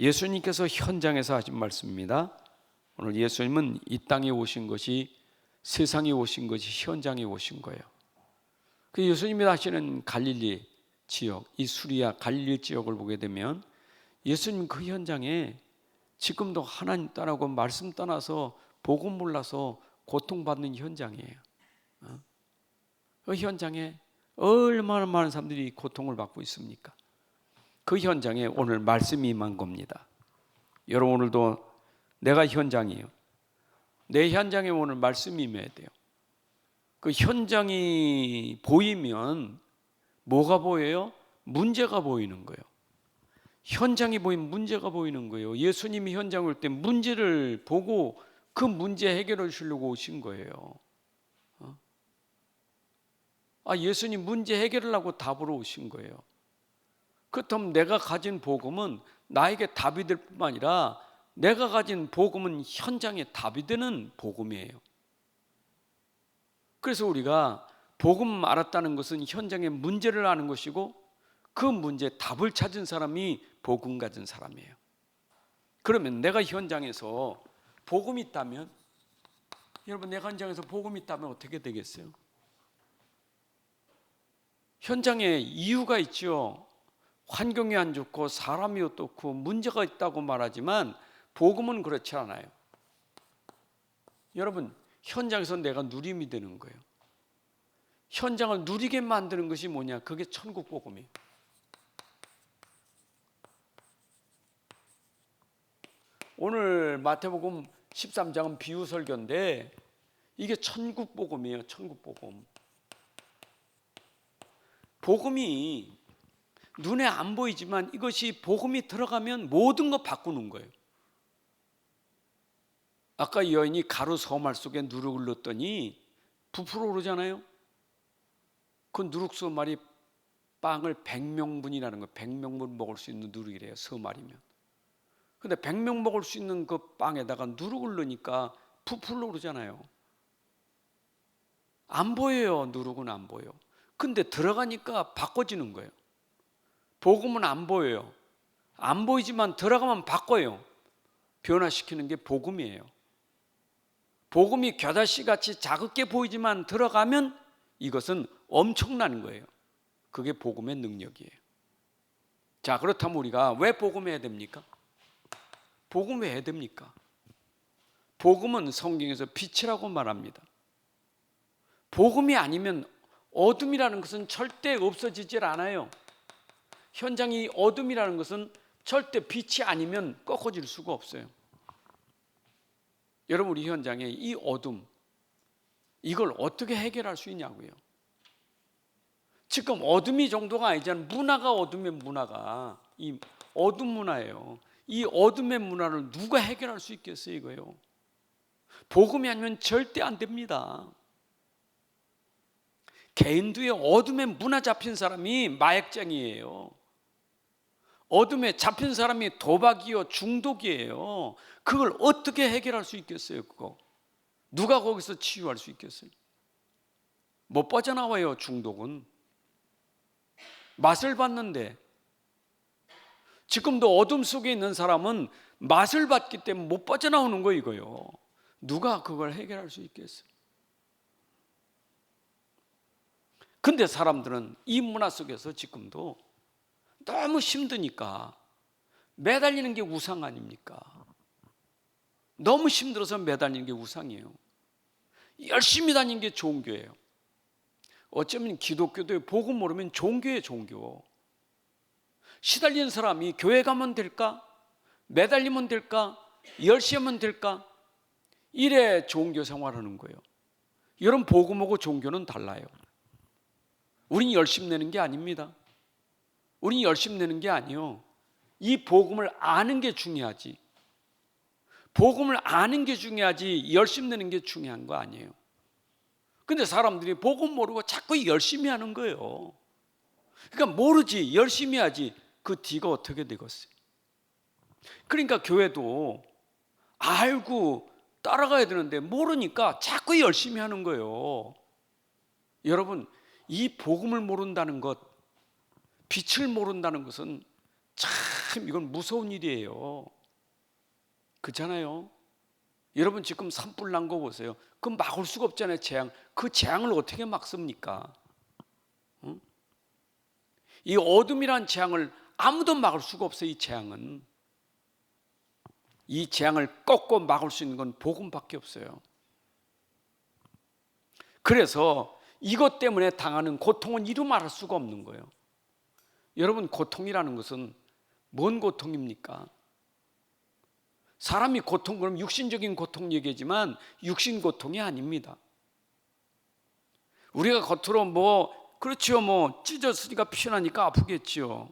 예수님께서 현장에서 하신 말씀입니다. 오늘 예수님은 이 땅에 오신 것이, 세상에 오신 것이 현장에 오신 거예요. 그 예수님이 하시는 갈릴리 지역, 이 수리아 갈릴리 지역을 보게 되면 예수님 그 현장에 지금도 하나님 떠나고 말씀 떠나서 복음 몰라서 고통받는 현장이에요. 그 현장에 얼마나 많은 사람들이 고통을 받고 있습니까? 그 현장에 오늘 말씀이 임한 겁니다. 여러분, 오늘도 내가 현장이에요. 내 현장에 오늘 말씀이 임해야 돼요. 그 현장이 보이면 뭐가 보여요? 문제가 보이는 거예요. 현장이 보이면 문제가 보이는 거예요. 예수님이 현장에 올 때 문제를 보고 그 문제 해결해 주려고 오신 거예요. 예수님 문제 해결을 하고 답으로 오신 거예요. 그렇다면 내가 가진 복음은 나에게 답이 될 뿐만 아니라 내가 가진 복음은 현장에 답이 되는 복음이에요. 그래서 우리가 복음 알았다는 것은 현장의 문제를 아는 것이고 그 문제에 답을 찾은 사람이 복음 가진 사람이에요. 그러면 내가 현장에서 복음이 있다면, 여러분, 내가 현장에서 복음이 있다면 어떻게 되겠어요? 현장에 이유가 있죠. 환경이 안 좋고 사람이 어떻고 문제가 있다고 말하지만 복음은 그렇지 않아요. 여러분, 현장에서 내가 누림이 되는 거예요. 현장을 누리게 만드는 것이 뭐냐? 그게 천국 복음이에요. 오늘 마태복음 13장은 비유 설교인데 이게 천국 복음이에요. 천국 복음. 복음이 눈에 안 보이지만 이것이 복음이 들어가면 모든 거 바꾸는 거예요. 아까 여인이 가루 서말 속에 누룩을 넣었더니 부풀어 오르잖아요. 그 누룩 서말이 빵을 100명분이라는 거예요. 100명분 먹을 수 있는 누룩이래요. 서말이면. 근데 100명 먹을 수 있는 그 빵에다가 누룩을 넣으니까 부풀어 오르잖아요. 안 보여요. 누룩은 안 보여. 근데 들어가니까 바꿔지는 거예요. 복음은 안 보여요. 안 보이지만 들어가면 바꿔요. 변화시키는 게 복음이에요. 복음이 겨자씨같이 작게 보이지만 들어가면 이것은 엄청난 거예요. 그게 복음의 능력이에요. 자, 그렇다면 우리가 왜 복음해야 됩니까? 복음 왜 해야 됩니까? 복음은 성경에서 빛이라고 말합니다. 복음이 아니면 어둠이라는 것은 절대 없어지질 않아요. 현장이 어둠이라는 것은 절대 빛이 아니면 꺾어질 수가 없어요. 여러분, 우리 현장에 이 어둠, 이걸 어떻게 해결할 수 있냐고요. 지금 어둠이 정도가 아니잖아요. 문화가 어둠의 문화가 이 어둠 문화예요. 이 어둠의 문화를 누가 해결할 수 있겠어요, 이거요. 복음이 아니면 절대 안 됩니다. 개인도의 어둠의 문화 잡힌 사람이 마약쟁이에요. 어둠에 잡힌 사람이 도박이요, 중독이에요. 그걸 어떻게 해결할 수 있겠어요, 그거? 누가 거기서 치유할 수 있겠어요? 못 빠져나와요, 중독은. 맛을 봤는데, 지금도 어둠 속에 있는 사람은 맛을 봤기 때문에 못 빠져나오는 거예요, 이거요. 누가 그걸 해결할 수 있겠어요? 근데 사람들은 이 문화 속에서 지금도 너무 힘드니까 매달리는 게 우상 아닙니까? 너무 힘들어서 매달리는 게 우상이에요. 열심히 다니는 게 종교예요. 어쩌면 기독교도 복음 모르면 종교예요, 종교. 시달리는 사람이 교회 가면 될까? 매달리면 될까? 열심히 하면 될까? 이래 종교 생활하는 거예요. 여러분, 복음하고 종교는 달라요. 우린 열심 내는 게 아닙니다. 우린 열심 내는 게 아니요. 이 복음을 아는 게 중요하지. 복음을 아는 게 중요하지 열심 내는 게 중요한 거 아니에요. 근데 사람들이 복음 모르고 자꾸 열심히 하는 거예요. 그러니까 모르지, 열심히 하지. 그 뒤가 어떻게 되겠어요? 그러니까 교회도 알고 따라가야 되는데 모르니까 자꾸 열심히 하는 거예요. 여러분, 이 복음을 모른다는 것, 빛을 모른다는 것은 참 참 이건 무서운 일이에요. 그렇잖아요. 여러분 지금 산불 난 거 보세요. 그 막을 수가 없잖아요. 재앙. 그 재앙을 어떻게 막습니까? 응? 이 어둠이란 재앙을 아무도 막을 수가 없어요. 이 재앙은. 이 재앙을 꺾고 막을 수 있는 건 복음밖에 없어요. 그래서 이것 때문에 당하는 고통은 이루 말할 수가 없는 거예요. 여러분 고통이라는 것은 뭔 고통입니까? 사람이 고통, 그럼 육신적인 고통 얘기지만 육신 고통이 아닙니다. 우리가 겉으로 그렇죠, 찢었으니까 피나니까 아프겠죠.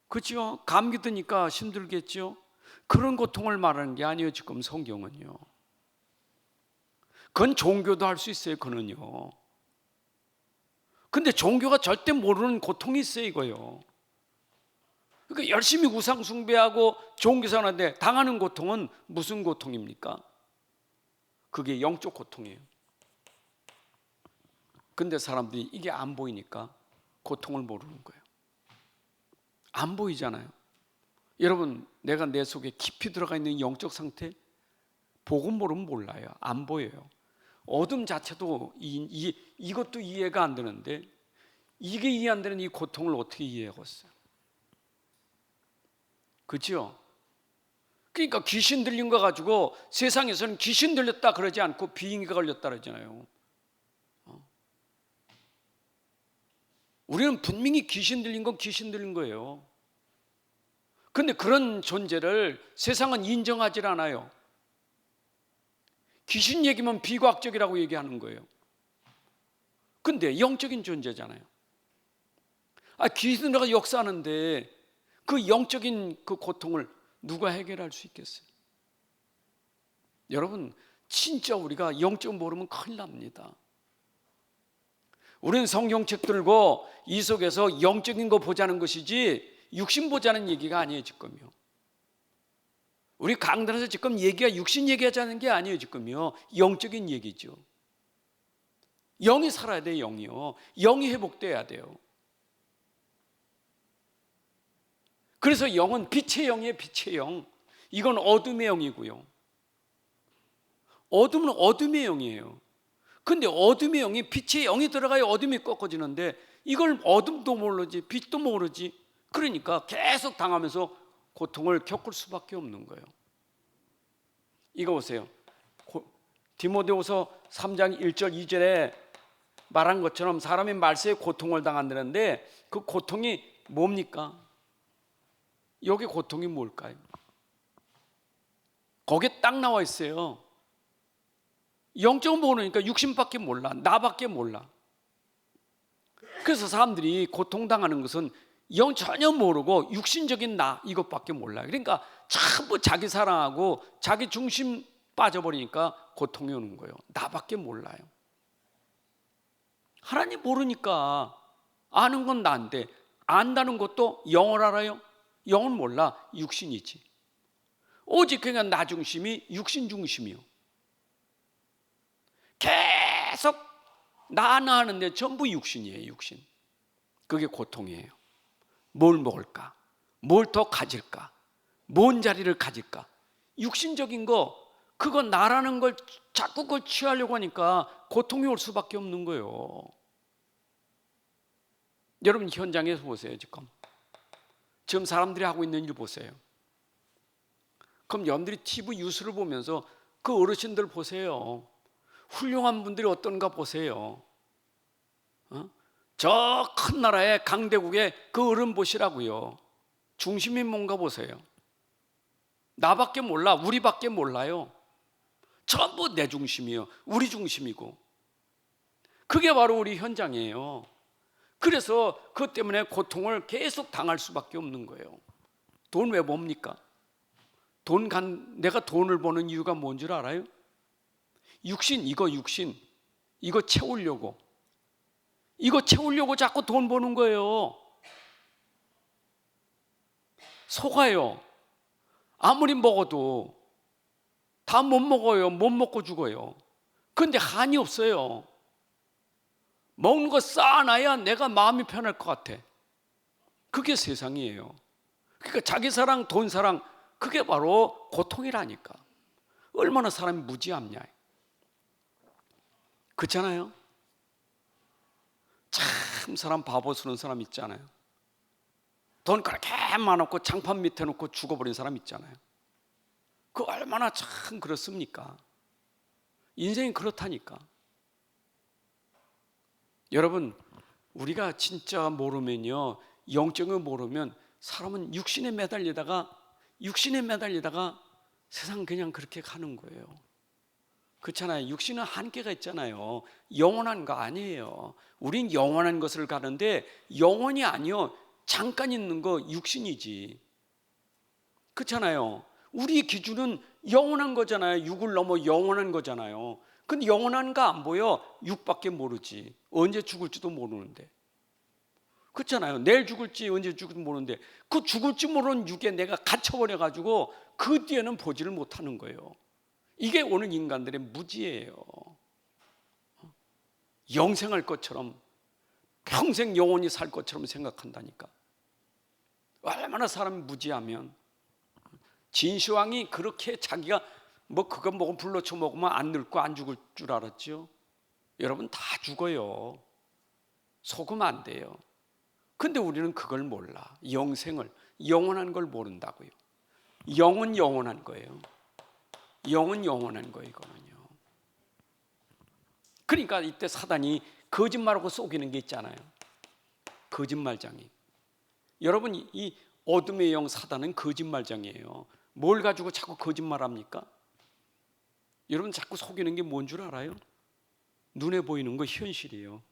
그렇죠? 감기 드니까 힘들겠죠. 그런 고통을 말하는 게 아니에요. 지금 성경은요. 그건 종교도 할 수 있어요. 그는요. 근데 종교가 절대 모르는 고통이 있어요. 이거요. 그러니까 열심히 우상 숭배하고 종교생활하는데 당하는 고통은 무슨 고통입니까? 그게 영적 고통이에요. 근데 사람들이 이게 안 보이니까 고통을 모르는 거예요. 안 보이잖아요. 여러분, 내가 내 속에 깊이 들어가 있는 영적 상태, 복음 모르면 몰라요. 안 보여요. 어둠 자체도 이것도 이해가 안 되는데, 이게 이해 안 되는 이 고통을 어떻게 이해하겠어요? 그렇죠? 그러니까 귀신 들린 거 가지고 세상에서는 귀신 들렸다 그러지 않고 비행기가 걸렸다 그러잖아요. 우리는 분명히 귀신 들린 건 귀신 들린 거예요. 근데 그런 존재를 세상은 인정하지 않아요. 귀신 얘기면 비과학적이라고 얘기하는 거예요. 근데 영적인 존재잖아요. 귀신들과 역사하는데 그 영적인 그 고통을 누가 해결할 수 있겠어요? 여러분, 진짜 우리가 영적 모르면 큰일 납니다. 우리는 성경책 들고 이 속에서 영적인 거 보자는 것이지 육신 보자는 얘기가 아니에요. 지금요. 우리 강단에서 지금 얘기가 육신 얘기하자는 게 아니에요. 지금요. 영적인 얘기죠. 영이 살아야 돼요. 영이요. 영이 회복돼야 돼요. 그래서 영은 빛의 영이에요. 빛의 영. 이건 어둠의 영이고요. 어둠은 어둠의 영이에요. 근데 어둠의 영이 빛의 영이 들어가야 어둠이 꺾어지는데 이걸 어둠도 모르지 빛도 모르지. 그러니까 계속 당하면서 고통을 겪을 수밖에 없는 거예요. 이거 보세요. 디모데후서 3장 1절 2절에 말한 것처럼 사람이 말세에 고통을 당한다는데 그 고통이 뭡니까? 여기 고통이 뭘까요? 거기에 딱 나와 있어요. 영적은 모르니까 육신밖에 몰라. 나밖에 몰라. 그래서 사람들이 고통당하는 것은 영 전혀 모르고 육신적인 나 이것밖에 몰라요. 그러니까 전부 자기 사랑하고 자기 중심 빠져버리니까 고통이 오는 거예요. 나밖에 몰라요. 하나님 모르니까 아는 건 나인데 안다는 것도 영을 알아요? 영은 몰라. 육신이지. 오직 그냥 나 중심이 육신 중심이요. 계속 나 하는데 전부 육신이에요. 육신. 그게 고통이에요. 뭘 먹을까? 뭘 더 가질까? 뭔 자리를 가질까? 육신적인 거 그거 나라는 걸 자꾸 그걸 취하려고 하니까 고통이 올 수밖에 없는 거예요. 여러분 현장에서 보세요. 지금 사람들이 하고 있는 일 보세요. 그럼 여러분들이 TV 뉴스를 보면서 그 어르신들 보세요. 훌륭한 분들이 어떤가 보세요. 저 큰 나라의 강대국의 그 어른 보시라고요. 중심이 뭔가 보세요. 나밖에 몰라. 우리밖에 몰라요. 전부 내 중심이에요. 우리 중심이고. 그게 바로 우리 현장이에요. 그래서 그것 때문에 고통을 계속 당할 수밖에 없는 거예요. 돈 왜 봅니까? 내가 돈을 버는 이유가 뭔 줄 알아요? 육신 이거 채우려고 자꾸 돈 버는 거예요. 속아요. 아무리 먹어도 다 못 먹어요. 못 먹고 죽어요. 그런데 한이 없어요. 먹는 거 쌓아놔야 내가 마음이 편할 것 같아. 그게 세상이에요. 그러니까 자기 사랑, 돈 사랑, 그게 바로 고통이라니까. 얼마나 사람이 무지합냐. 그렇잖아요. 참 사람 바보스러운 사람 있잖아요. 돈 그렇게 많았고 장판 밑에 놓고 죽어버린 사람 있잖아요. 그 얼마나 참 그렇습니까? 인생이 그렇다니까. 여러분, 우리가 진짜 모르면요, 영적을 모르면 사람은 육신에 매달리다가 세상 그냥 그렇게 가는 거예요. 그렇잖아요. 육신은 한계가 있잖아요. 영원한 거 아니에요. 우린 영원한 것을 가는데 영원이 아니요, 잠깐 있는 거 육신이지. 그렇잖아요. 우리 기준은 영원한 거잖아요. 육을 넘어 영원한 거잖아요. 근데 영원한 거 안 보여? 육밖에 모르지. 언제 죽을지도 모르는데. 그렇잖아요. 내일 죽을지 언제 죽을지 모르는데 그 죽을지 모르는 육에 내가 갇혀버려 가지고 그 뒤에는 보지를 못하는 거예요. 이게 오늘 인간들의 무지예요. 영생할 것처럼, 평생 영원히 살 것처럼 생각한다니까. 얼마나 사람이 무지하면. 진시황이 그렇게 자기가 뭐 그거 먹으면 불러쳐 먹으면 안 늙고 안 죽을 줄 알았죠. 여러분, 다 죽어요. 속으면 안 돼요. 근데 우리는 그걸 몰라. 영생을, 영원한 걸 모른다고요. 영은 영원한 거예요. 영은 영원한 거예요, 이거는요. 그러니까 이때 사단이 거짓말하고 속이는 게 있잖아요. 거짓말장이. 여러분, 이 어둠의 영 사단은 거짓말장이에요. 뭘 가지고 자꾸 거짓말합니까? 여러분, 자꾸 속이는 게 뭔 줄 알아요? 눈에 보이는 거 현실이에요.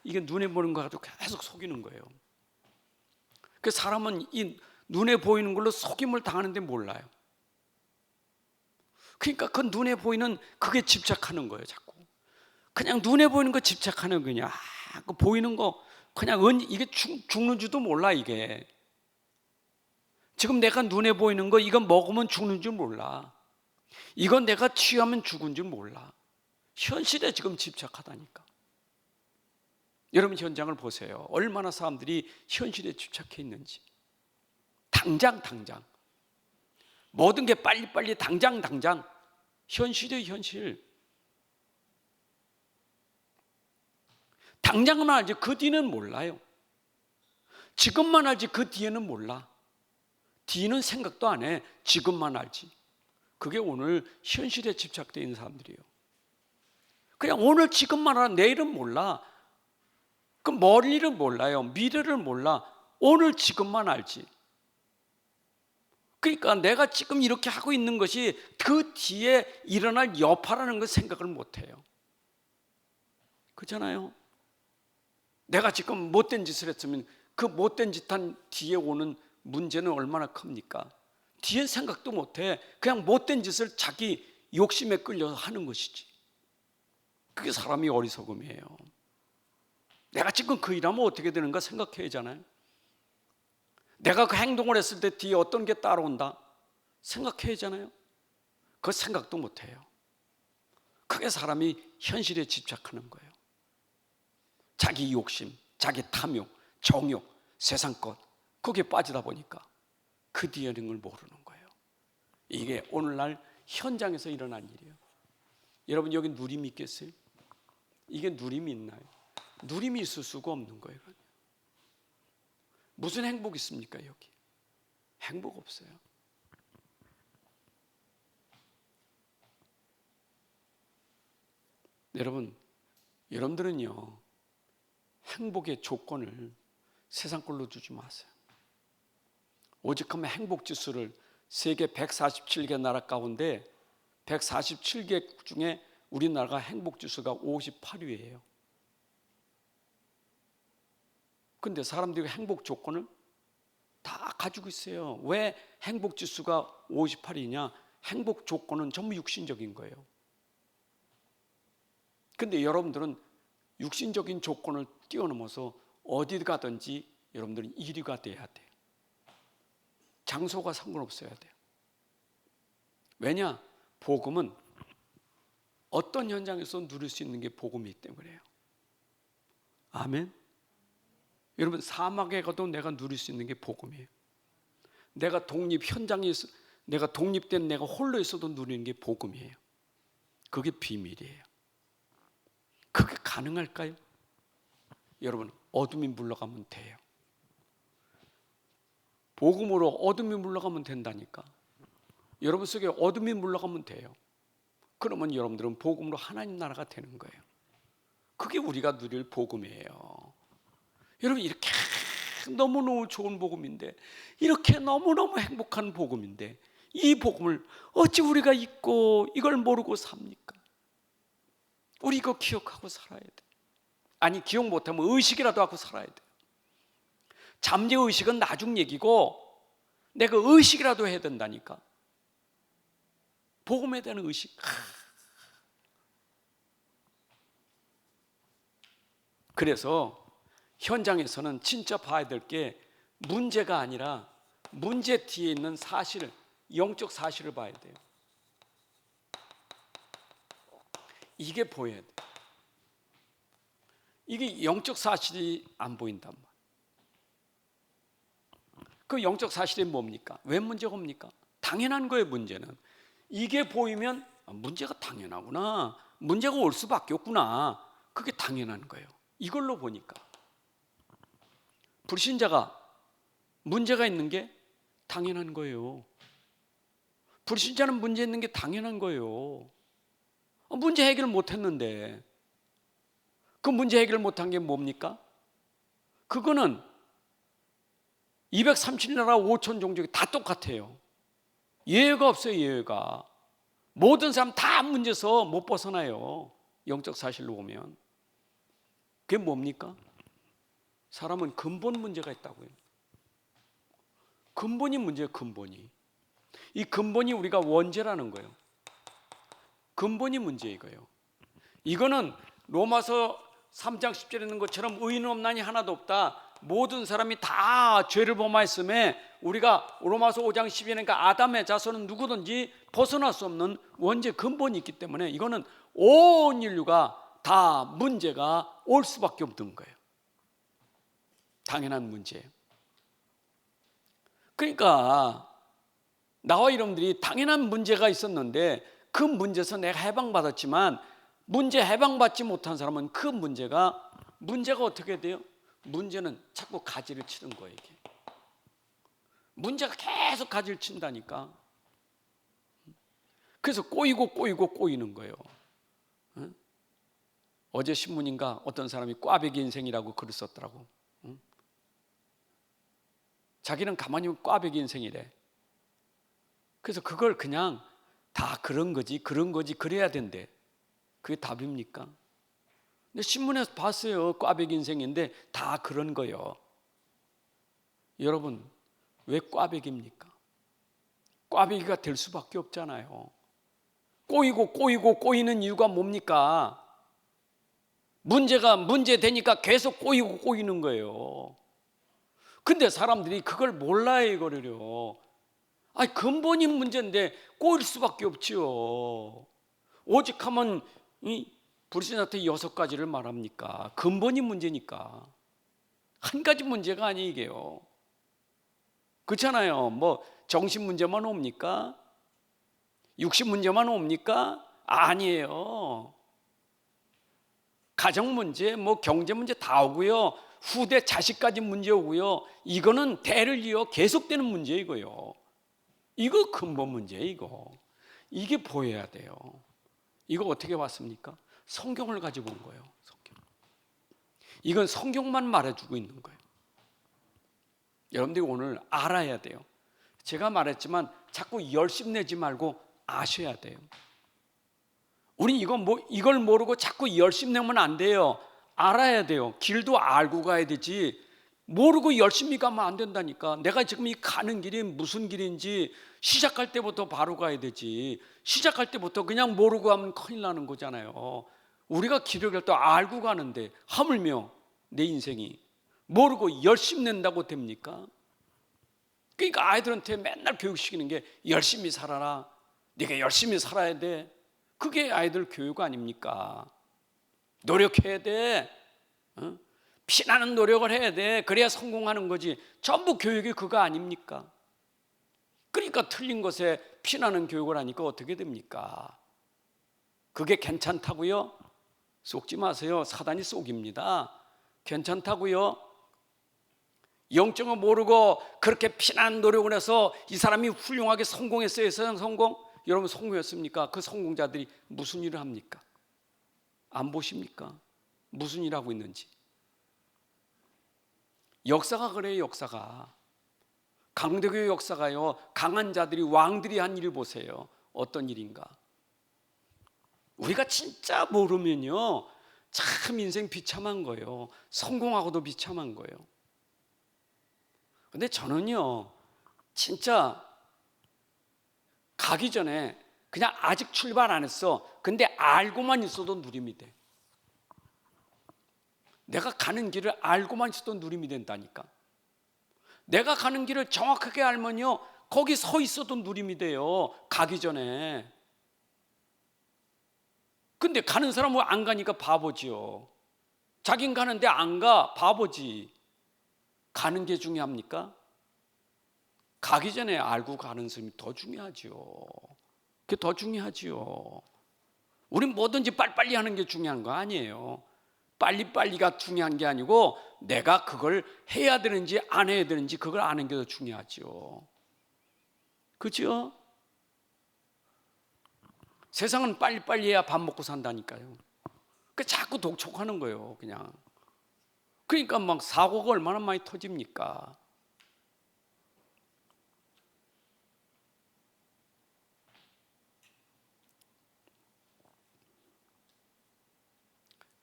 이게 눈에 보이는 거 가지고 계속 속이는 거예요. 그 사람은 이 눈에 보이는 걸로 속임을 당하는데 몰라요. 그러니까 그 눈에 보이는 그게 집착하는 거예요. 자꾸 그냥 눈에 보이는 거 집착하는 거냐. 그 보이는 거 그냥 이게 죽는 줄도 몰라. 이게 지금 내가 눈에 보이는 거 이거 먹으면 죽는 줄 몰라. 이건 내가 취하면 죽은 줄 몰라. 현실에 지금 집착하다니까. 여러분, 현장을 보세요. 얼마나 사람들이 현실에 집착해 있는지. 당장 모든 게 빨리빨리 당장 현실이에요. 현실. 당장만 알지 그 뒤는 몰라요. 지금만 알지 그 뒤에는 몰라. 뒤는 생각도 안 해. 지금만 알지. 그게 오늘 현실에 집착되어 있는 사람들이에요. 그냥 오늘 지금만 알아. 내일은 몰라. 그 머리를 몰라요. 미래를 몰라. 오늘 지금만 알지. 그러니까 내가 지금 이렇게 하고 있는 것이 그 뒤에 일어날 여파라는 걸 생각을 못해요. 그렇잖아요. 내가 지금 못된 짓을 했으면 그 못된 짓 한 뒤에 오는 문제는 얼마나 큽니까? 뒤에 생각도 못해. 그냥 못된 짓을 자기 욕심에 끌려서 하는 것이지. 그게 사람이 어리석음이에요. 내가 지금 그 일하면 어떻게 되는가 생각해야 하잖아요. 내가 그 행동을 했을 때 뒤에 어떤 게 따라온다 생각해야 하잖아요. 그 생각도 못해요. 그게 사람이 현실에 집착하는 거예요. 자기 욕심, 자기 탐욕, 정욕, 세상 것, 거기에 빠지다 보니까 그 뒤에 있는 걸 모르는 거예요. 이게 오늘날 현장에서 일어난 일이에요. 여러분, 여기 누림이 있겠어요? 이게 누림이 있나요? 누림이 있을 수가 없는 거예요. 무슨 행복이 있습니까? 여기 행복 없어요. 여러분들은요, 행복의 조건을 세상 걸로 주지 마세요. 오직하면 행복 지수를 세계 147개 나라 가운데 147개 중에 우리나라가 행복 지수가 58위예요. 근데 사람들이 행복 조건을 다 가지고 있어요. 왜 행복 지수가 58이냐? 행복 조건은 전부 육신적인 거예요. 근데 여러분들은 육신적인 조건을 뛰어넘어서 어디 가든지 여러분들은 1위가 돼야 돼요. 장소가 상관없어야 돼요. 왜냐? 복음은 어떤 현장에서 누릴 수 있는 게 복음이기 때문에요. 아멘. 여러분, 사막에 가도 내가 누릴 수 있는 게 복음이에요. 내가 독립 현장에서, 내가 독립된 내가 홀로 있어도 누리는 게 복음이에요. 그게 비밀이에요. 그게 가능할까요? 여러분, 어둠이 물러가면 돼요. 복음으로 어둠이 물러가면 된다니까. 여러분 속에 어둠이 물러가면 돼요. 그러면 여러분들은 복음으로 하나님 나라가 되는 거예요. 그게 우리가 누릴 복음이에요. 여러분, 이렇게 너무너무 좋은 복음인데, 이렇게 너무너무 행복한 복음인데, 이 복음을 어찌 우리가 잊고 이걸 모르고 삽니까? 우리 이거 기억하고 살아야 돼. 아니, 기억 못하면 의식이라도 하고 살아야 돼. 잠재의식은 나중 얘기고 내가 의식이라도 해야 된다니까. 복음에 대한 의식. 그래서 현장에서는 진짜 봐야 될 게 문제가 아니라 문제 뒤에 있는 사실, 영적 사실을 봐야 돼요. 이게 보여야 돼. 이게 영적 사실이 안 보인단 말이에요. 그 영적 사실이 뭡니까? 왜 문제가 옵니까? 당연한 거예요. 문제는 이게 보이면 문제가 당연하구나, 문제가 올 수밖에 없구나, 그게 당연한 거예요. 이걸로 보니까 불신자가 문제가 있는 게 당연한 거예요. 불신자는 문제 있는 게 당연한 거예요. 문제 해결 못했는데, 그 문제 해결 못한 게 뭡니까? 그거는 237나라 5천 종족이 다 똑같아요. 예외가 없어요. 예외가. 모든 사람 다 문제에서 못 벗어나요. 영적 사실로 보면. 그게 뭡니까? 사람은 근본 문제가 있다고요. 근본이 문제예요. 근본이. 이 근본이 우리가 원죄라는 거예요. 근본이 문제 이거예요. 이거는 로마서 3장 10절에 있는 것처럼 의인은 없나니 하나도 없다, 모든 사람이 다 죄를 범하였음에 우리가 로마서 5장 12절이니까 아담의 자손은 누구든지 벗어날 수 없는 원죄 근본이 있기 때문에 이거는 온 인류가 다 문제가 올 수밖에 없는 거예요. 당연한 문제예요. 그러니까 나와 여러분들이 당연한 문제가 있었는데 그 문제에서 내가 해방받았지만 문제 해방받지 못한 사람은 그 문제가 어떻게 돼요? 문제는 자꾸 가지를 치는 거예요. 이게 문제가 계속 가지를 친다니까. 그래서 꼬이는 거예요. 어제 신문인가 어떤 사람이 꽈배기 인생이라고 글을 썼더라고. 자기는 가만히 꽈배기 인생이래. 그래서 그걸 그냥 다 그런 거지 그래야 된대. 그게 답입니까? 근데 신문에서 봤어요. 꽈배기 인생인데 다 그런 거예요. 여러분, 왜 꽈배기입니까? 꽈배기가 될 수밖에 없잖아요. 꼬이는 이유가 뭡니까? 문제가 문제 되니까 계속 꼬이는 거예요. 근데 사람들이 그걸 몰라요. 이거를요. 아니, 근본이 문제인데 꼬일 수밖에 없지요. 오직 하면 이 불신한테 6가지를 말합니까? 근본이 문제니까. 한 가지 문제가 아니게요. 그렇잖아요. 뭐 정신 문제만 옵니까? 육신 문제만 옵니까? 아니에요. 가정 문제, 뭐 경제 문제 다 오고요. 후대 자식까지 문제 오고요. 이거는 대를 이어 계속되는 문제 이거요. 이거 근본 문제예요. 이게 보여야 돼요. 이거 어떻게 봤습니까? 성경을 가지고 온 거예요. 성경. 이건 성경만 말해주고 있는 거예요. 여러분들이 오늘 알아야 돼요. 제가 말했지만 자꾸 열심내지 말고 아셔야 돼요. 우리 이걸 모르고 자꾸 열심내면 안 돼요. 알아야 돼요. 길도 알고 가야 되지. 모르고 열심히 가면 안 된다니까. 내가 지금 이 가는 길이 무슨 길인지 시작할 때부터 바로 가야 되지. 시작할 때부터 그냥 모르고 하면 큰일 나는 거잖아요. 우리가 길을 갈 때 알고 가는데 하물며 내 인생이 모르고 열심히 낸다고 됩니까? 그러니까 아이들한테 맨날 교육시키는 게 열심히 살아라. 네가 열심히 살아야 돼. 그게 아이들 교육 아닙니까? 노력해야 돼. 피나는 노력을 해야 돼. 그래야 성공하는 거지. 전부 교육이 그거 아닙니까? 그러니까 틀린 것에 피나는 교육을 하니까 어떻게 됩니까? 그게 괜찮다고요? 속지 마세요. 사단이 속입니다. 괜찮다고요? 영적을 모르고 그렇게 피나는 노력을 해서 이 사람이 훌륭하게 성공했어요. 성공? 여러분 성공했습니까? 그 성공자들이 무슨 일을 합니까? 안 보십니까? 무슨 일 하고 있는지. 역사가 그래요. 역사가. 강대교의 역사가요. 강한 자들이 왕들이 한 일을 보세요. 어떤 일인가. 우리가 진짜 모르면요. 참 인생 비참한 거예요. 성공하고도 비참한 거예요. 근데 저는요. 진짜 가기 전에 그냥 아직 출발 안 했어. 근데 알고만 있어도 누림이 돼. 내가 가는 길을 알고만 있어도 누림이 된다니까. 내가 가는 길을 정확하게 알면요. 거기 서 있어도 누림이 돼요. 가기 전에. 근데 가는 사람은 안 가니까 바보지요. 자긴 가는데 안 가. 바보지. 가는 게 중요합니까? 가기 전에 알고 가는 사람이 더 중요하지요. 그게 더 중요하지요. 우린 뭐든지 빨리빨리 하는 게 중요한 거 아니에요. 빨리빨리가 중요한 게 아니고 내가 그걸 해야 되는지 안 해야 되는지 그걸 아는 게 더 중요하지요. 그죠? 세상은 빨리빨리 해야 밥 먹고 산다니까요. 그 자꾸 독촉하는 거예요, 그냥. 그러니까 막 사고가 얼마나 많이 터집니까?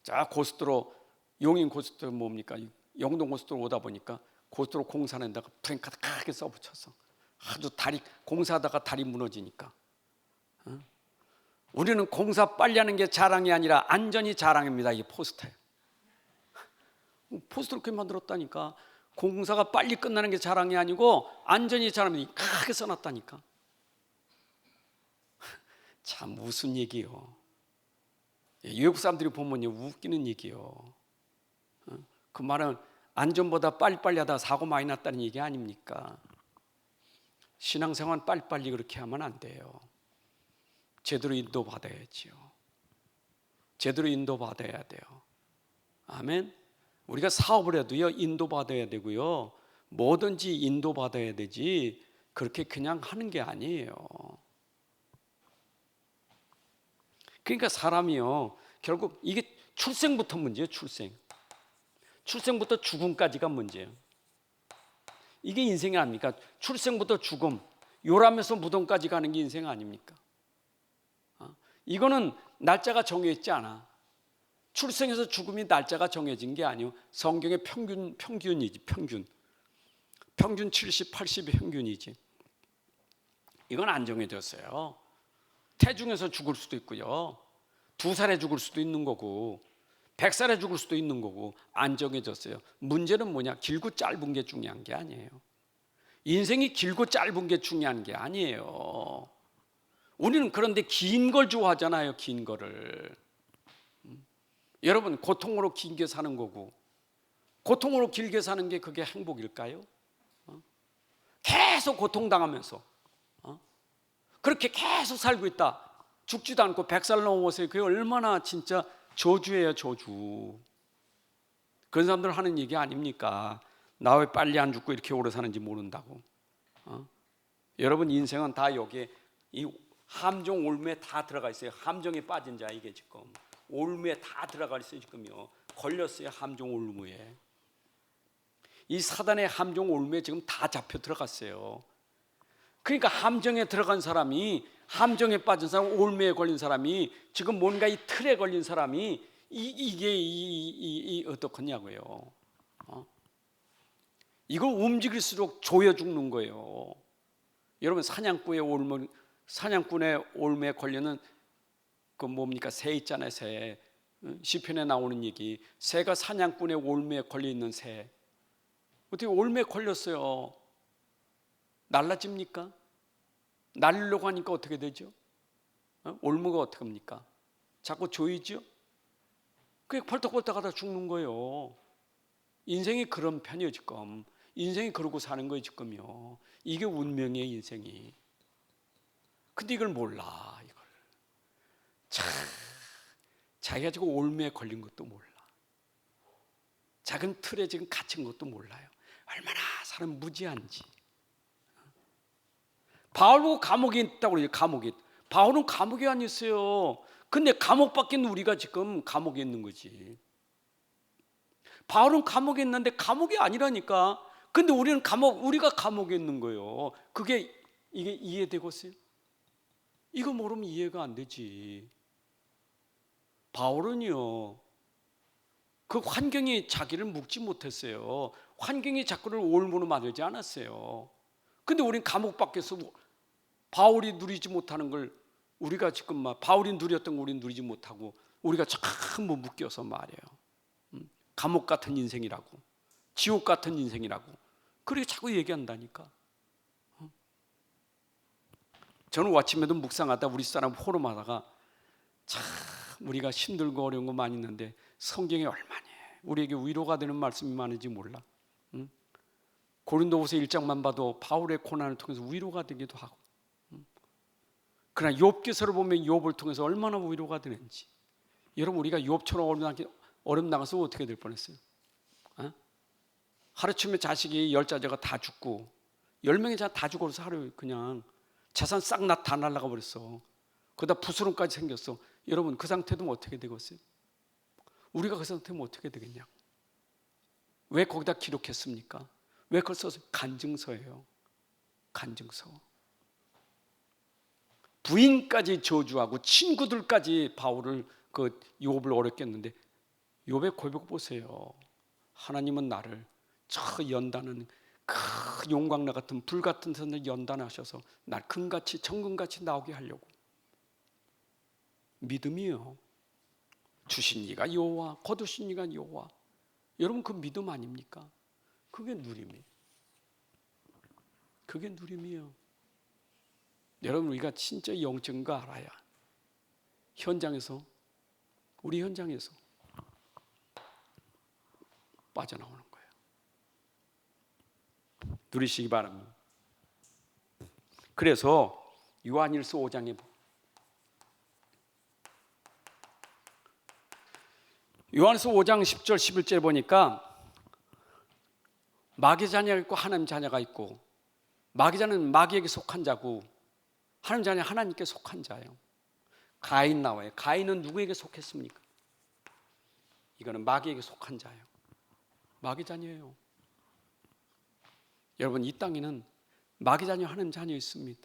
자, 고속도로, 용인 고속도로 뭡니까? 영동 고속도로 오다 보니까 고속도로 공사하는 데가 프랭카드 크게 써붙여서 아주 다리 공사하다가 다리 무너지니까. 우리는 공사 빨리 하는 게 자랑이 아니라 안전이 자랑입니다. 이 포스터에. 포스터를 그렇게 만들었다니까. 공사가 빨리 끝나는 게 자랑이 아니고 안전이 자랑이 크게 써놨다니까. 참 무슨 얘기요. 외국 사람들이 보면 웃기는 얘기요. 그 말은 안전보다 빨리빨리 하다 사고 많이 났다는 얘기 아닙니까? 신앙생활 빨리빨리 그렇게 하면 안 돼요. 제대로 인도받아야지요. 제대로 인도받아야 돼요. 아멘. 우리가 사업을 해도요 인도받아야 되고요. 뭐든지 인도받아야 되지 그렇게 그냥 하는 게 아니에요. 그러니까 사람이요 결국 이게 출생부터 문제예요. 출생부터 죽음까지가 문제예요. 이게 인생이 아닙니까? 출생부터 죽음, 요람에서 무덤까지 가는 게 인생 아닙니까? 이거는 날짜가 정해져 있지 않아. 출생에서 죽음이 날짜가 정해진 게 아니고 성경의 평균이지. 평균 70, 80이 평균이지. 이건 안 정해졌어요. 태중에서 죽을 수도 있고요. 2살에 죽을 수도 있는 거고 100살에 죽을 수도 있는 거고 안 정해졌어요. 문제는 뭐냐? 길고 짧은 게 중요한 게 아니에요. 인생이 길고 짧은 게 중요한 게 아니에요. 우리는 그런데 긴 걸 좋아하잖아요. 긴 거를. 여러분 고통으로 길게 사는 거고 고통으로 길게 사는 게 그게 행복일까요? 계속 고통당하면서 그렇게 계속 살고 있다. 죽지도 않고 100살 넘어서요. 그게 얼마나 진짜 저주예요. 저주. 그런 사람들 하는 얘기 아닙니까? 나 왜 빨리 안 죽고 이렇게 오래 사는지 모른다고. 여러분 인생은 다 여기에 이 함정 올무에 다 들어가 있어요. 함정에 빠진 자 이게 지금 올무에 다 들어가 있어요. 지금요. 걸렸어요. 함정 올무에. 이 사단의 함정 올무에 지금 다 잡혀 들어갔어요. 그러니까 함정에 들어간 사람이 함정에 빠진 사람, 올무에 걸린 사람이 지금 뭔가 이 틀에 걸린 사람이 이게 어떡하냐고요. 이걸 움직일수록 조여 죽는 거예요. 여러분 사냥꾼의 올무에 걸리는 그 뭡니까? 새 있잖아요. 새. 시편에 나오는 얘기. 새가 사냥꾼의 올무에 걸려 있는 새. 어떻게 올무에 걸렸어요? 날라집니까? 날리려고 하니까 어떻게 되죠? 올무가 어떻게 합니까? 자꾸 조이죠? 그게 펄떡펄떡 하다 죽는 거예요. 인생이 그런 편이에요 지금. 인생이 그러고 사는 거예요 지금요. 이게 운명이에요 인생이. 근데 이걸 몰라. 이걸 자기가 지금 올무에 걸린 것도 몰라. 작은 틀에 지금 갇힌 것도 몰라요. 얼마나 사람 무지한지. 바울 보고 감옥에 있다고 그래요. 감옥에. 바울은 감옥에 안 있어요. 근데 감옥 밖에 있는 우리가 지금 감옥에 있는 거지. 바울은 감옥에 있는데 감옥이 아니라니까. 근데 우리는 우리가 감옥에 있는 거예요. 이게 이해되겠어요? 이거 모르면 이해가 안 되지. 바울은요, 그 환경이 자기를 묶지 못했어요. 환경이 자꾸를 올무로 만들지 않았어요. 근데 우린 감옥 밖에서 바울이 누리지 못하는 걸 우리가 지금 바울이 누렸던 걸 우리는 누리지 못하고 우리가 전부 묶여서 말이에요. 감옥 같은 인생이라고, 지옥 같은 인생이라고 그렇게 자꾸 얘기한다니까. 저는 아침에도 묵상하다 우리 사람 호름하다가 참 우리가 힘들고 어려운 거 많이 있는데 성경에 얼마나 우리에게 위로가 되는 말씀이 많은지 몰라. 고린도후서 1장만 봐도 바울의 고난을 통해서 위로가 되기도 하고, 그러나 욥기서를 보면 욥을 통해서 얼마나 위로가 되는지. 여러분 우리가 욥처럼 어렵 나가서 어떻게 될 뻔했어요? 하루쯤에 자식이 10자제가 다 죽고 10명이 다 죽어서 하루 그냥 재산 싹 다 날아가 버렸어. 그러다 부스럼까지 생겼어. 여러분 그 상태도 어떻게 되겠어요? 우리가 그 상태면 어떻게 되겠냐고. 왜 거기다 기록했습니까? 왜 그걸 써서? 간증서예요. 간증서. 부인까지 저주하고 친구들까지 바울을 욥을 어렵게 했는데 욥의 고백 보세요. 하나님은 나를 저 연단은 그 용광로 같은 불 같은 선을 연단하셔서 날 금같이 정금같이 나오게 하려고. 믿음이요. 주신 이가 여호와, 거두신 이가 여호와. 여러분 그 믿음 아닙니까? 그게 누림이에요. 그게 누림이에요. 여러분 우리가 진짜 영적인 거 알아야 현장에서, 우리 현장에서 빠져나오는 거예요. 누리시기 바랍니다. 그래서 요한일서 5장에 요한일서 5장 10절 11절 보니까 마귀 자녀가 있고 하나님 자녀가 있고, 마귀 자녀는 마귀에게 속한 자고 하나님 자녀는 하나님께 속한 자예요. 가인 나와요. 가인은 누구에게 속했습니까? 이거는 마귀에게 속한 자예요. 마귀 자녀예요. 여러분 이 땅에는 마귀 자녀 하나님 자녀 있습니다.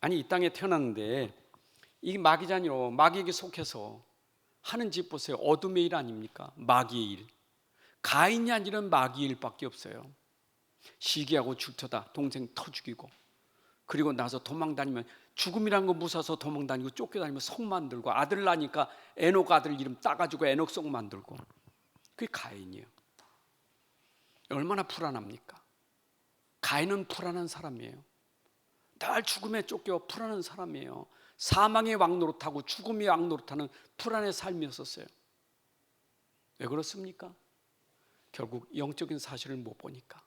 아니 이 땅에 태어났는데 이 마귀 자녀로 마귀에게 속해서 하는 짓 보세요. 어둠의 일 아닙니까? 마귀의 일. 가인이 아니라 마귀의 일밖에 없어요. 시기하고 줄터다 동생 터 죽이고, 그리고 나서 도망다니면 죽음이란 거 무서워서 도망다니고 쫓겨다니면 성 만들고, 아들 나니까 에녹 아들 이름 따가지고 에녹성 만들고. 그게 가인이에요. 얼마나 불안합니까? 가인은 불안한 사람이에요. 늘 죽음에 쫓겨 불안한 사람이에요. 사망의 왕 노릇하고 죽음의 왕 노릇하는 불안의 삶이었었어요. 왜 그렇습니까? 결국 영적인 사실을 못 보니까.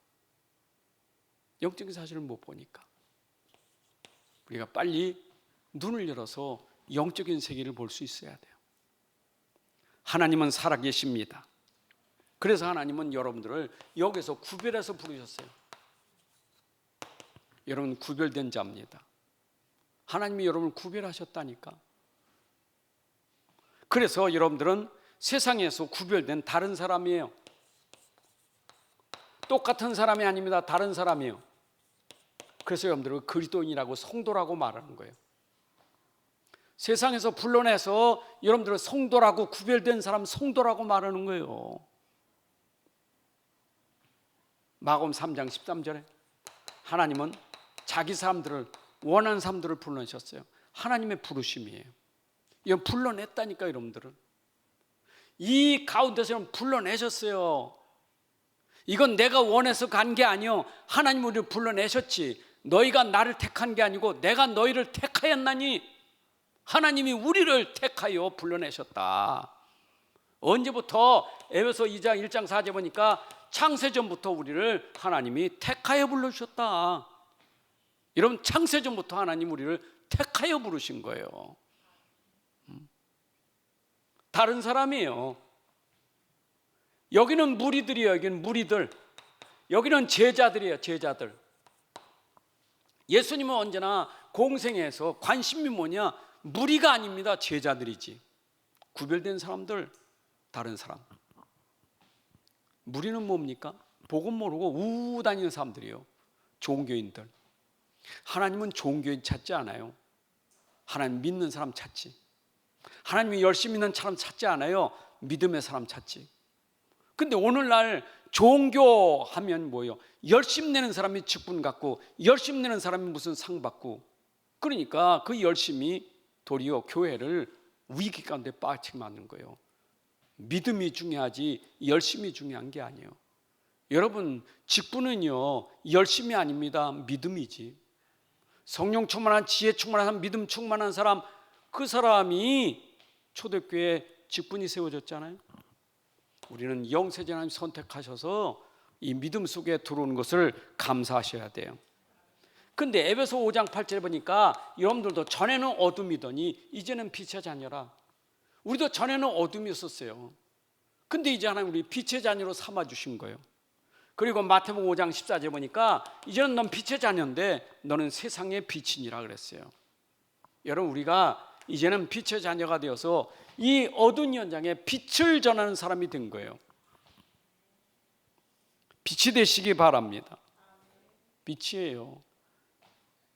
영적인 사실을 못 보니까. 우리가 빨리 눈을 열어서 영적인 세계를 볼 수 있어야 돼요. 하나님은 살아계십니다. 그래서 하나님은 여러분들을 여기서 구별해서 부르셨어요. 여러분 구별된 자입니다. 하나님이 여러분을 구별하셨다니까. 그래서 여러분들은 세상에서 구별된 다른 사람이에요. 똑같은 사람이 아닙니다. 다른 사람이에요. 그래서 여러분들은 그리스도인이라고 성도라고 말하는 거예요. 세상에서 불러내서 여러분들은 성도라고, 구별된 사람 성도라고 말하는 거예요. 마가복음 3장 13절에 하나님은 자기 사람들을, 원하는 사람들을 불러내셨어요. 하나님의 부르심이에요. 이건 불러냈다니까. 여러분들은 이 가운데서 여러분 불러내셨어요. 이건 내가 원해서 간 게 아니요, 하나님 우리를 불러내셨지. 너희가 나를 택한 게 아니고 내가 너희를 택하였나니, 하나님이 우리를 택하여 불러내셨다. 언제부터? 에베소 2장 1장 4절 보니까 창세전부터 우리를 하나님이 택하여 불러주셨다. 여러분, 창세전부터 하나님 우리를 택하여 부르신 거예요. 다른 사람이에요. 여기는 무리들이에요. 여기는 무리들. 여기는 제자들이에요. 제자들. 예수님은 언제나 공생애에서 관심이 뭐냐? 무리가 아닙니다. 제자들이지. 구별된 사람들, 다른 사람. 무리는 뭡니까? 복음 모르고 우우 다니는 사람들이에요. 종교인들. 하나님은 종교인 찾지 않아요. 하나님 믿는 사람 찾지. 하나님이 열심히 있는 사람 찾지 않아요. 믿음의 사람 찾지. 근데 오늘날 종교하면 뭐예요? 열심 내는 사람이 직분 갖고, 열심 내는 사람이 무슨 상 받고, 그러니까 그 열심이 도리어 교회를 위기 가운데 빠지게 만드는 거예요. 믿음이 중요하지 열심이 중요한 게 아니에요. 여러분, 직분은요 열심이 아닙니다. 믿음이지. 성령 충만한, 지혜 충만한, 믿음 충만한 사람, 그 사람이 초대교회 직분이 세워졌잖아요. 우리는 영세전 하나님 선택하셔서 이 믿음 속에 들어오는 것을 감사하셔야 돼요. 근데 에베소 5장 8절에 보니까 여러분들도 전에는 어둠이더니 이제는 빛의 자녀라. 우리도 전에는 어둠이었었어요. 근데 이제 하나님 우리 빛의 자녀로 삼아주신 거예요. 그리고 마태복음 5장 14절에 보니까 이제는 넌 빛의 자녀인데 너는 세상의 빛이니라 그랬어요. 여러분, 우리가 이제는 빛의 자녀가 되어서 이 어두운 현장에 빛을 전하는 사람이 된 거예요. 빛이 되시기 바랍니다. 빛이에요.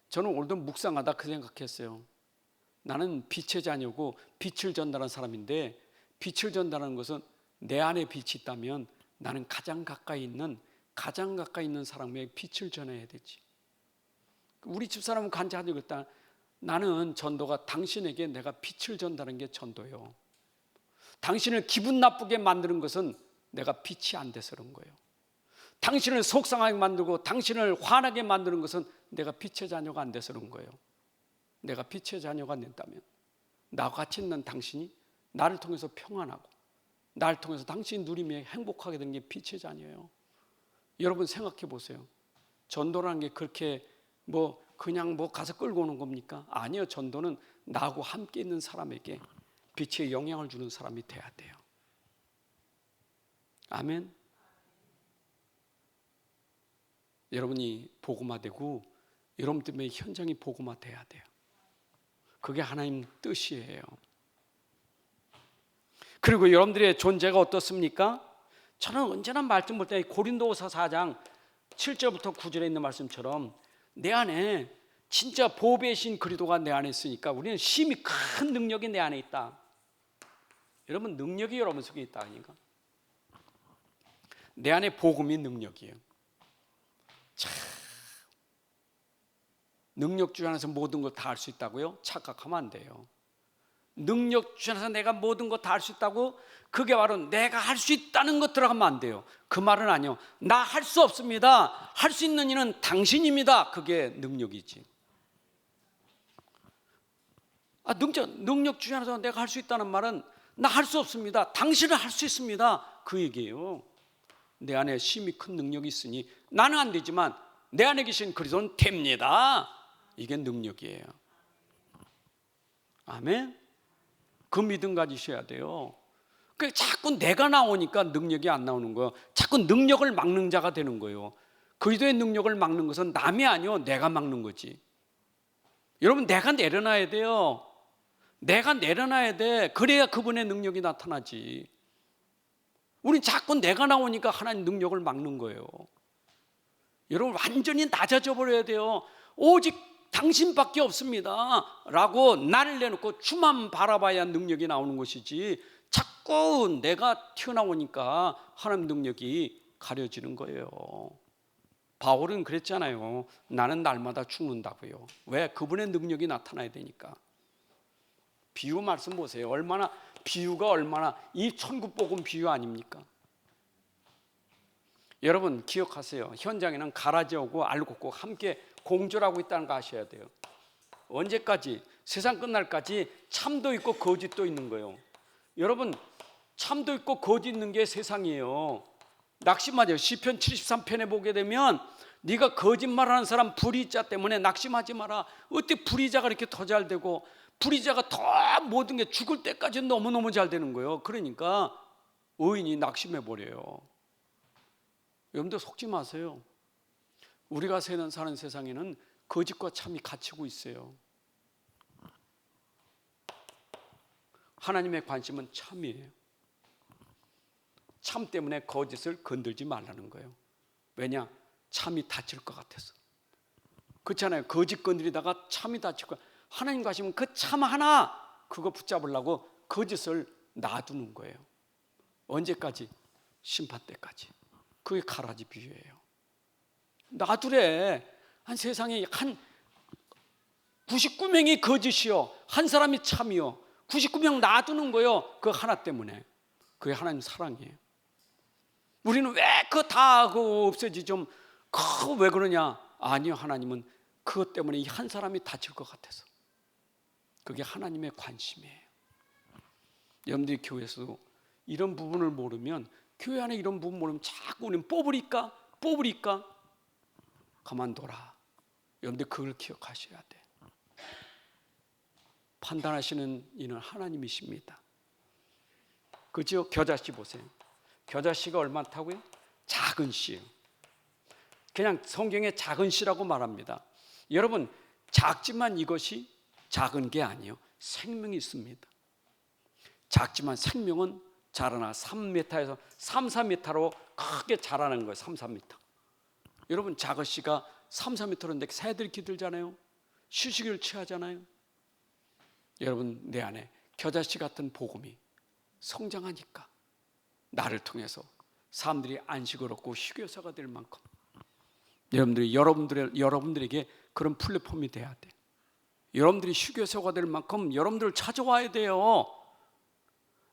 저는 오늘도 묵상하다 그 생각했어요. 나는 빛의 자녀고 빛을 전달하는 사람인데, 빛을 전달하는 것은 내 안에 빛이 있다면 나는 가장 가까이 있는 사람에게 빛을 전해야 되지. 우리 집사람은 간증하고 있다. 나는 전도가 당신에게 내가 빛을 전달하는 게 전도요. 당신을 기분 나쁘게 만드는 것은 내가 빛이 안 돼서 그런 거예요. 당신을 속상하게 만들고 당신을 화나게 만드는 것은 내가 빛의 자녀가 안 돼서 그런 거예요. 내가 빛의 자녀가 된다면 나와 같이 있는 당신이 나를 통해서 평안하고 나를 통해서 당신이 누리며 행복하게 되는 게 빛의 자녀예요. 여러분 생각해 보세요. 전도라는 게 그렇게 그냥 가서 끌고 오는 겁니까? 아니요. 전도는 나하고 함께 있는 사람에게 빛의 영향을 주는 사람이 돼야 돼요. 아멘. 여러분이 복음화되고 여러분 때문에 현장이 복음화돼야 돼요. 그게 하나님 뜻이에요. 그리고 여러분들의 존재가 어떻습니까? 저는 언제나 말씀 볼 때 고린도후서 4장 7절부터 9절에 있는 말씀처럼 내 안에 진짜 보배의 신 그리스도가 내 안에 있으니까 우리는 심히 큰 능력이 내 안에 있다. 여러분, 능력이 여러분 속에 있다 아닌가? 내 안에 복음이 능력이에요. 참, 능력주 안에서 모든 걸 다 할 수 있다고요? 착각하면 안 돼요. 능력주 안에서 내가 모든 것 다 할 수 있다고? 그게 바로 내가 할 수 있다는 것 들어가면 안 돼요. 그 말은 아니요. 나 할 수 없습니다. 할 수 있는 이는 당신입니다. 그게 능력이지. 능력주 안에서 내가 할 수 있다는 말은 나 할 수 없습니다. 당신은 할 수 있습니다. 그 얘기예요. 내 안에 심히 큰 능력이 있으니 나는 안 되지만 내 안에 계신 그리스도는 됩니다. 이게 능력이에요. 아멘. 그 믿음 가지셔야 돼요. 자꾸 내가 나오니까 능력이 안 나오는 거예요. 자꾸 능력을 막는 자가 되는 거예요. 그리스도의 능력을 막는 것은 남이 아니요, 내가 막는 거지. 여러분, 내가 내려놔야 돼요. 내가 내려놔야 돼. 그래야 그분의 능력이 나타나지. 우린 자꾸 내가 나오니까 하나님 능력을 막는 거예요. 여러분, 완전히 낮아져 버려야 돼요. 오직 당신밖에 없습니다 라고 나를 내놓고 주만 바라봐야 능력이 나오는 것이지, 자꾸 내가 튀어나오니까 하나님 능력이 가려지는 거예요. 바울은 그랬잖아요. 나는 날마다 죽는다고요. 왜? 그분의 능력이 나타나야 되니까. 비유 말씀 보세요. 비유가 얼마나 이 천국복음 비유 아닙니까? 여러분 기억하세요. 현장에는 가라지 오고 알고 꼭 함께 공존하고 있다는 거 아셔야 돼요. 언제까지? 세상 끝날까지 참도 있고 거짓도 있는 거예요. 여러분, 참도 있고 거짓 있는 게 세상이에요. 낙심하죠. 시편 73편에 보게 되면 네가 거짓말하는 사람 불의자 때문에 낙심하지 마라. 어떻게 불의자가 이렇게 더 잘 되고 불의자가 더 모든 게 죽을 때까지 너무너무 잘 되는 거예요. 그러니까 의인이 낙심해 버려요. 여러분들 속지 마세요. 우리가 사는 세상에는 거짓과 참이 갇히고 있어요. 하나님의 관심은 참이에요. 참 때문에 거짓을 건들지 말라는 거예요. 왜냐? 참이 다칠 것 같아서. 그렇잖아요. 거짓 건드리다가 참이 다칠 거. 하나님 가시면 그 참 하나 그거 붙잡으려고 거짓을 놔두는 거예요. 언제까지? 심판 때까지. 그게 가라지 비유예요. 놔두래. 한 세상에 한 99명이 거짓이요, 한 사람이 참이요. 99명 놔두는 거예요. 그 하나 때문에. 그게 하나님 사랑이에요. 우리는 왜 그거 다 없애지 좀 왜 그러냐? 아니요, 하나님은 그것 때문에 이 한 사람이 다칠 것 같아서. 그게 하나님의 관심이에요. 여러분들이 교회에서도 이런 부분을 모르면, 교회 안에 이런 부분 모르면 자꾸 우리는 뽑으리까 가만둬라. 여러분들 그걸 기억하셔야 돼. 판단하시는 이는 하나님이십니다. 그죠? 겨자씨 보세요. 겨자씨가 얼마다고요? 작은 씨예요. 그냥 성경에 작은 씨라고 말합니다. 여러분, 작지만 이것이 작은 게 아니에요. 생명이 있습니다. 작지만 생명은 자라나 3m에서 3, 4m로 크게 자라는 거예요. 3, 4m. 여러분, 작은 씨가 3, 4m인데 새들이 기들잖아요. 휴식을 취하잖아요. 여러분, 내 안에 겨자씨 같은 복음이 성장하니까 나를 통해서 사람들이 안식을 얻고 휴게소가 될 만큼 여러분들에게 그런 플랫폼이 돼야 돼. 여러분들이 휴게소가 될 만큼 여러분들을 찾아와야 돼요.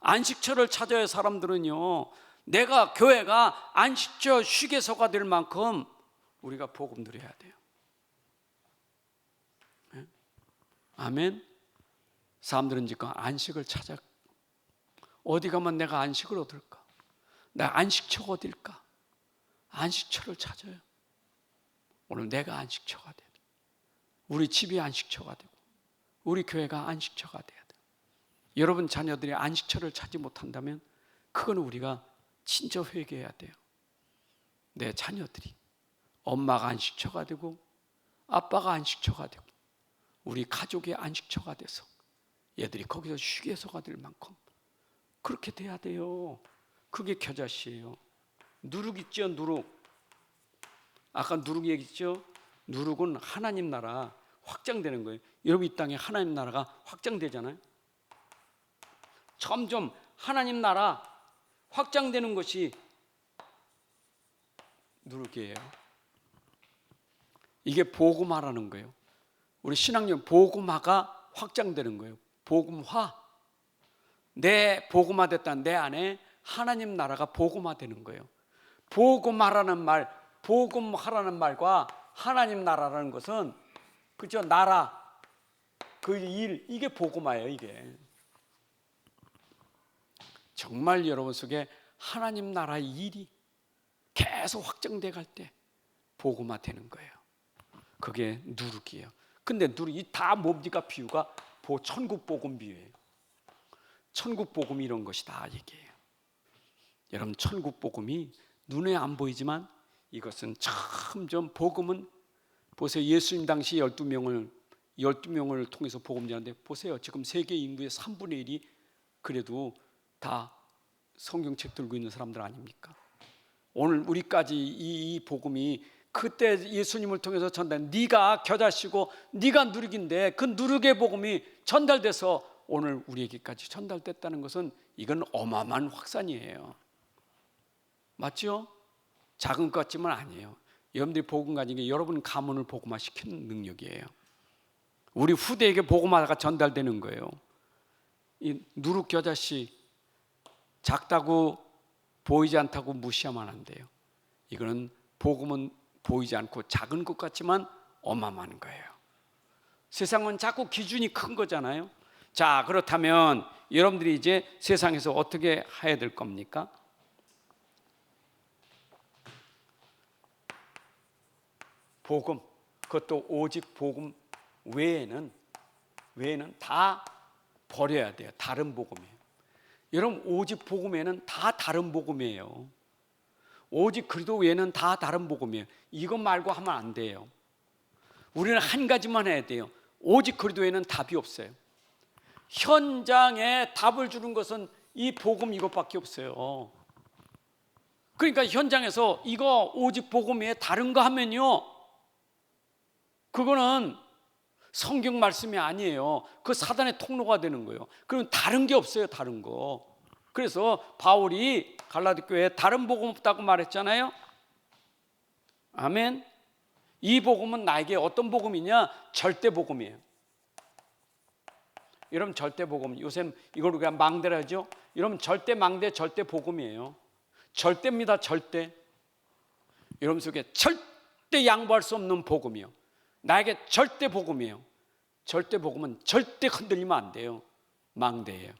안식처를 찾아야 사람들은요, 내가 교회가 안식처 휴게소가 될 만큼 우리가 복음 드려야 돼요. 네? 아멘. 사람들은 지금 안식을 찾아. 어디 가면 내가 안식을 얻을까? 나 안식처가 어딜까? 안식처를 찾아요. 오늘 내가 안식처가 돼야 돼. 우리 집이 안식처가 되고 우리 교회가 안식처가 돼야 돼. 여러분 자녀들이 안식처를 찾지 못한다면 그건 우리가 진짜 회개해야 돼요. 내 자녀들이 엄마가 안식처가 되고 아빠가 안식처가 되고 우리 가족의 안식처가 돼서 얘들이 거기서 휴게소가 될 만큼 그렇게 돼야 돼요. 그게 겨자씨예요. 누룩 있죠, 누룩. 아까 누룩 얘기했죠. 누룩은 하나님 나라 확장되는 거예요. 여러분 이 땅에 하나님 나라가 확장되잖아요. 점점 하나님 나라 확장되는 것이 누룩이에요. 이게 복음화라는 거예요. 우리 신앙용 복음화가 확장되는 거예요. 복음화. 내 복음화됐다는 내 안에 하나님 나라가 복음화되는 거예요. 복음화라는 말, 복음하라는 말과 하나님 나라라는 것은 그죠? 나라, 그 일, 이게 복음화예요. 이게 정말 여러분 속에 하나님 나라의 일이 계속 확장돼 갈 때 복음화 되는 거예요. 그게 누룩이에요. 근데 누룩이 다 뭡니까? 비유가 천국 복음 비유예요. 천국 복음 이런 것이다 얘기해요. 여러분 천국 복음이 눈에 안 보이지만 이것은 점점 복음은 보세요. 예수님 당시 12명을 통해서 복음 전하는데 보세요. 지금 세계 인구의 3분의 1이 그래도 다 성경책 들고 있는 사람들 아닙니까? 오늘 우리까지 이 복음이 그때 예수님을 통해서 전달, 네가 겨자씨고 네가 누룩인데 그 누룩의 복음이 전달돼서 오늘 우리에게까지 전달됐다는 것은 이건 어마어마한 확산이에요. 맞죠? 작은 것 같지만 아니에요. 여러분들이 복음 가진 게 여러분 가문을 복음화시키는 능력이에요. 우리 후대에게 복음화가 전달되는 거예요. 이 누룩 겨자씨 작다고 보이지 않다고 무시하면 안 돼요. 이거는 복음은 보이지 않고 작은 것 같지만 어마어마한 거예요. 세상은 자꾸 기준이 큰 거잖아요. 자, 그렇다면 여러분들이 이제 세상에서 어떻게 해야 될 겁니까? 복음, 그것도 오직 복음 외에는 다 버려야 돼요. 다른 복음이에요. 여러분, 오직 복음에는 다 다른 복음이에요. 오직 그리스도 외에는 다 다른 복음이에요. 이것 말고 하면 안 돼요. 우리는 한 가지만 해야 돼요. 오직 그리스도 외에는 답이 없어요. 현장에 답을 주는 것은 이 복음 이것밖에 없어요. 그러니까 현장에서 이거 오직 복음 외에 다른 거 하면요, 그거는 성경 말씀이 아니에요. 그 사단의 통로가 되는 거예요. 그럼 다른 게 없어요. 다른 거. 그래서 바울이 갈라디 교회에 다른 복음 없다고 말했잖아요. 아멘. 이 복음은 나에게 어떤 복음이냐? 절대 복음이에요. 여러분, 절대 복음, 요새 이걸 우리가 망대라 하죠. 여러분, 절대 망대, 절대 복음이에요. 절대입니다. 절대. 여러분 속에 절대 양보할 수 없는 복음이요, 나에게 절대 복음이에요. 절대 복음은 절대 흔들리면 안 돼요. 망대예요.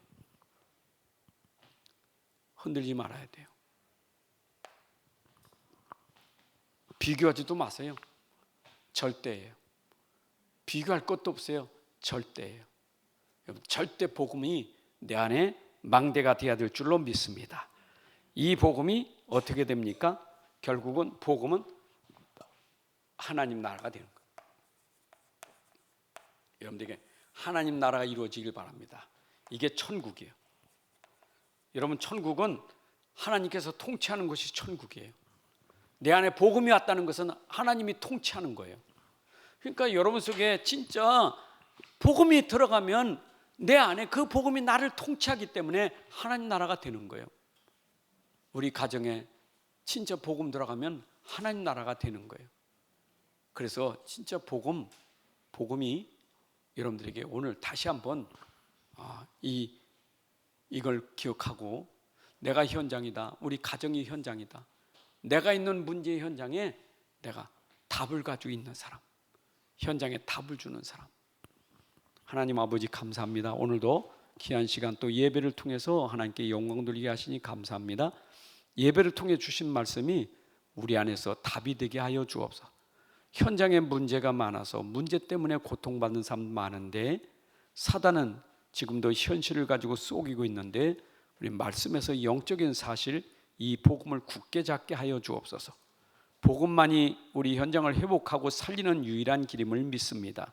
흔들리지 말아야 돼요. 비교하지도 마세요. 절대예요. 비교할 것도 없어요. 절대예요. 여러분, 절대 복음이 내 안에 망대가 되어야 될 줄로 믿습니다. 이 복음이 어떻게 됩니까? 결국은 복음은 하나님 나라가 되는 거예요. 여러분들에게 하나님 나라가 이루어지길 바랍니다. 이게 천국이에요. 여러분, 천국은 하나님께서 통치하는 것이 천국이에요. 내 안에 복음이 왔다는 것은 하나님이 통치하는 거예요. 그러니까 여러분 속에 진짜 복음이 들어가면 내 안에 그 복음이 나를 통치하기 때문에 하나님 나라가 되는 거예요. 우리 가정에 진짜 복음 들어가면 하나님 나라가 되는 거예요. 그래서 진짜 복음이 여러분들에게 오늘 다시 한번 이걸 기억하고, 내가 현장이다, 우리 가정이 현장이다, 내가 있는 문제의 현장에 내가 답을 가지고 있는 사람, 현장에 답을 주는 사람. 하나님 아버지 감사합니다. 오늘도 귀한 시간 또 예배를 통해서 하나님께 영광 돌리게 하시니 감사합니다. 예배를 통해 주신 말씀이 우리 안에서 답이 되게 하여 주옵소서. 현장에 문제가 많아서 문제 때문에 고통받는 사람 많은데 사단은 지금도 현실을 가지고 속이고 있는데 우리 말씀에서 영적인 사실, 이 복음을 굳게 잡게 하여 주옵소서. 복음만이 우리 현장을 회복하고 살리는 유일한 길임을 믿습니다.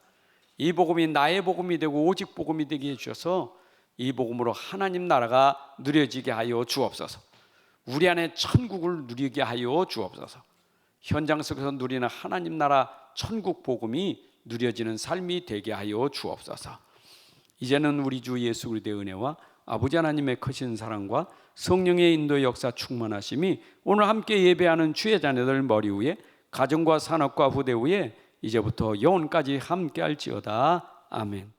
이 복음이 나의 복음이 되고 오직 복음이 되게 해주셔서 이 복음으로 하나님 나라가 누려지게 하여 주옵소서. 우리 안에 천국을 누리게 하여 주옵소서. 현장 속에서 누리는 하나님 나라 천국 복음이 누려지는 삶이 되게 하여 주옵소서. 이제는 우리 주 예수 그리스도의 은혜와 아버지 하나님의 크신 사랑과 성령의 인도 역사 충만하심이 오늘 함께 예배하는 주의 자녀들 머리 위에, 가정과 산업과 후대 위에 이제부터 영원까지 함께 할지어다. 아멘.